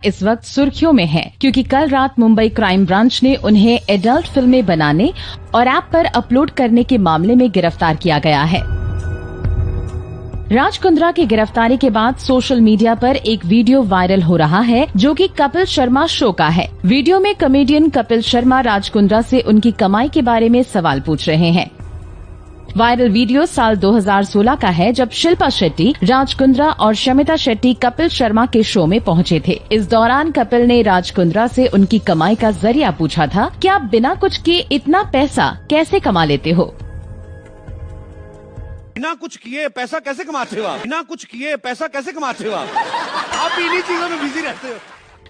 इस वक्त सुर्खियों में है क्योंकि कल रात मुंबई क्राइम ब्रांच ने उन्हें एडल्ट फिल्में बनाने और ऐप पर अपलोड करने के मामले में गिरफ्तार किया गया है। राज कुंद्रा की गिरफ्तारी के बाद सोशल मीडिया पर एक वीडियो वायरल हो रहा है जो कि कपिल शर्मा शो का है। वीडियो में कॉमेडियन कपिल शर्मा राज कुंद्रा से उनकी कमाई के बारे में सवाल पूछ रहे हैं। वायरल वीडियो साल 2016 का है जब शिल्पा शेट्टी, राज कुंद्रा और शमिता शेट्टी कपिल शर्मा के शो में पहुंचे थे। इस दौरान कपिल ने राज कुंद्रा से उनकी कमाई का जरिया पूछा था कि आप बिना कुछ किए इतना पैसा कैसे कमा लेते हो। बिना कुछ किए पैसा कैसे कमाते हो आप? बिना कुछ किए पैसा कैसे कमाते हो आप इन्हीं चीजों में बिजी रहते हो।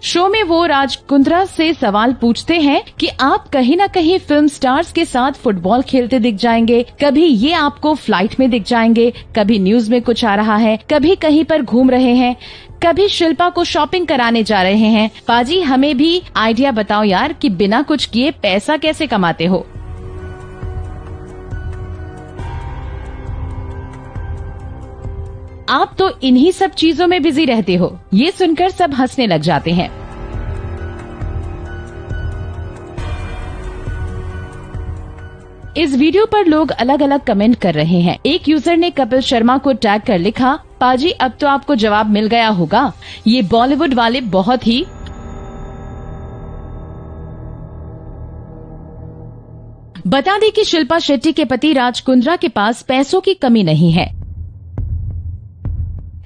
शो में वो राज कुंद्रा से सवाल पूछते हैं कि आप कहीं न कहीं फिल्म स्टार्स के साथ फुटबॉल खेलते दिख जाएंगे, कभी ये आपको फ्लाइट में दिख जाएंगे, कभी न्यूज में कुछ आ रहा है, कभी कहीं पर घूम रहे हैं, कभी शिल्पा को शॉपिंग कराने जा रहे हैं। पाजी हमें भी आइडिया बताओ यार कि बिना कुछ किए पैसा कैसे कमाते हो। आप तो इन्हीं सब चीजों में बिजी रहते हो। ये सुनकर सब हंसने लग जाते हैं। इस वीडियो पर लोग अलग अलग कमेंट कर रहे हैं। एक यूजर ने कपिल शर्मा को टैग कर लिखा, पाजी अब तो आपको जवाब मिल गया होगा, ये बॉलीवुड वाले बहुत ही। बता दें कि शिल्पा शेट्टी के पति राज कुंद्रा के पास पैसों की कमी नहीं है।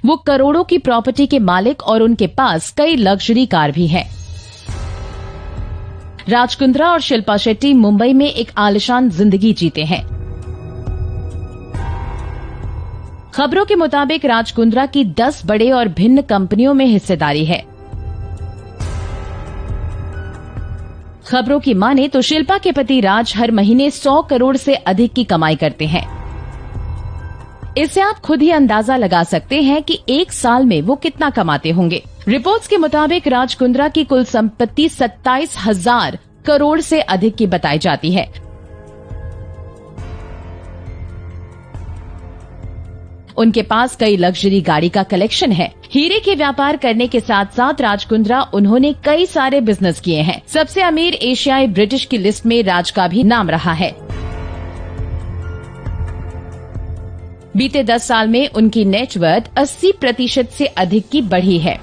वो करोड़ों की प्रॉपर्टी के मालिक और उनके पास कई लग्जरी कार भी है। राज कुंद्रा और शिल्पा शेट्टी मुंबई में एक आलिशान जिंदगी जीते हैं। खबरों के मुताबिक राज कुंद्रा की 10 बड़े और भिन्न कंपनियों में हिस्सेदारी है। खबरों की माने तो शिल्पा के पति राज हर महीने 100 करोड़ से अधिक की कमाई करते हैं। इससे आप खुद ही अंदाजा लगा सकते हैं कि एक साल में वो कितना कमाते होंगे। रिपोर्ट्स के मुताबिक राज कुंद्रा की कुल संपत्ति 27,000 करोड़ से अधिक की बताई जाती है। उनके पास कई लग्जरी गाड़ी का कलेक्शन है। हीरे के व्यापार करने के साथ साथ राज कुंद्रा उन्होंने कई सारे बिजनेस किए हैं। सबसे अमीर एशियाई ब्रिटिश की लिस्ट में राज का भी नाम रहा है। बीते 10 साल में उनकी नेटवर्थ 80% से अधिक की बढ़ी है।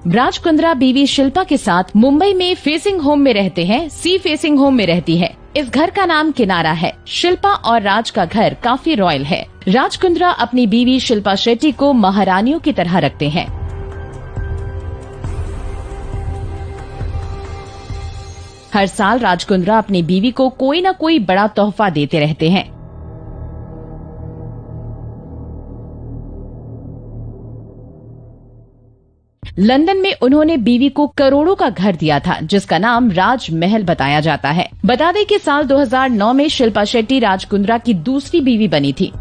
राज कुंद्रा बीवी शिल्पा के साथ मुंबई में फेसिंग होम में रहते हैं। सी फेसिंग होम में रहती है। इस घर का नाम किनारा है। शिल्पा और राज का घर काफी रॉयल है। राज कुंद्रा अपनी बीवी शिल्पा शेट्टी को महारानियों की तरह रखते हैं। हर साल राज कुंद्रा अपनी बीवी को कोई न कोई बड़ा तोहफा देते रहते हैं। लंदन में उन्होंने बीवी को करोड़ों का घर दिया था जिसका नाम राज महल बताया जाता है। बता दें कि साल 2009 में शिल्पा शेट्टी राज कुंद्रा की दूसरी बीवी बनी थी।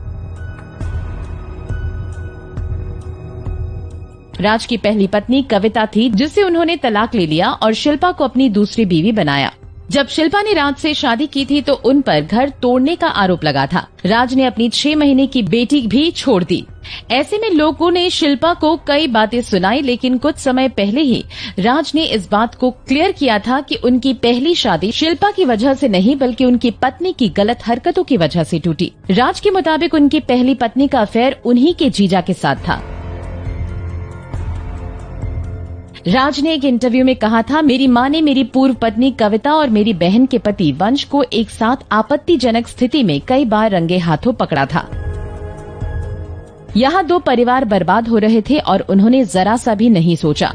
राज की पहली पत्नी कविता थी जिससे उन्होंने तलाक ले लिया और शिल्पा को अपनी दूसरी बीवी बनाया। जब शिल्पा ने राज से शादी की थी तो उन पर घर तोड़ने का आरोप लगा था। राज ने अपनी 6 महीने की बेटी भी छोड़ दी। ऐसे में लोगों ने शिल्पा को कई बातें सुनाई, लेकिन कुछ समय पहले ही राज ने इस बात को क्लियर किया था कि उनकी पहली शादी शिल्पा की वजह से नहीं बल्कि उनकी पत्नी की गलत हरकतों की वजह से टूटी। राज के मुताबिक उनकी पहली पत्नी का अफेयर उन्हीं के जीजा के साथ था। राज ने एक इंटरव्यू में कहा था, मेरी मां ने मेरी पूर्व पत्नी कविता और मेरी बहन के पति वंश को एक साथ आपत्तिजनक स्थिति में कई बार रंगे हाथों पकड़ा था। यहाँ 2 परिवार बर्बाद हो रहे थे और उन्होंने जरा सा भी नहीं सोचा।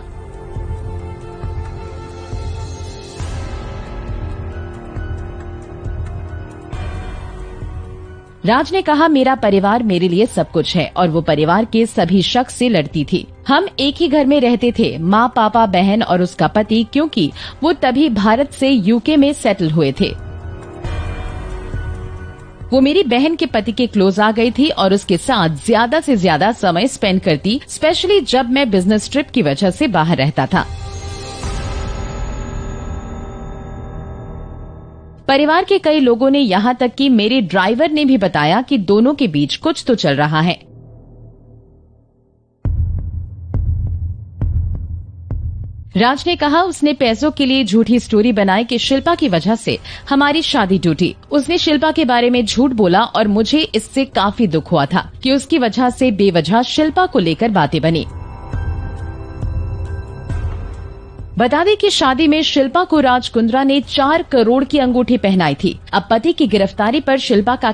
राज ने कहा, मेरा परिवार मेरे लिए सब कुछ है और वो परिवार के सभी शख्स से लड़ती थी। हम एक ही घर में रहते थे, माँ, पापा, बहन और उसका पति, क्योंकि वो तभी भारत से यूके में सेटल हुए थे। वो मेरी बहन के पति के क्लोज आ गई थी और उसके साथ ज्यादा से ज्यादा समय स्पेंड करती, स्पेशली जब मैं बिजनेस ट्रिप की वजह से बाहर रहता था। परिवार के कई लोगों ने यहाँ तक कि मेरे ड्राइवर ने भी बताया कि दोनों के बीच कुछ तो चल रहा है। राज ने कहा उसने पैसों के लिए झूठी स्टोरी बनाई कि शिल्पा की वजह से हमारी शादी टूटी। उसने शिल्पा के बारे में झूठ बोला और मुझे इससे काफी दुख हुआ था कि उसकी वजह से बेवजह शिल्पा को लेकर बातें बनी। बता दें कि शादी में शिल्पा को राज कुंद्रा ने 4 करोड़ की अंगूठी पहनाई थी। अब पति की गिरफ्तारी पर शिल्पा का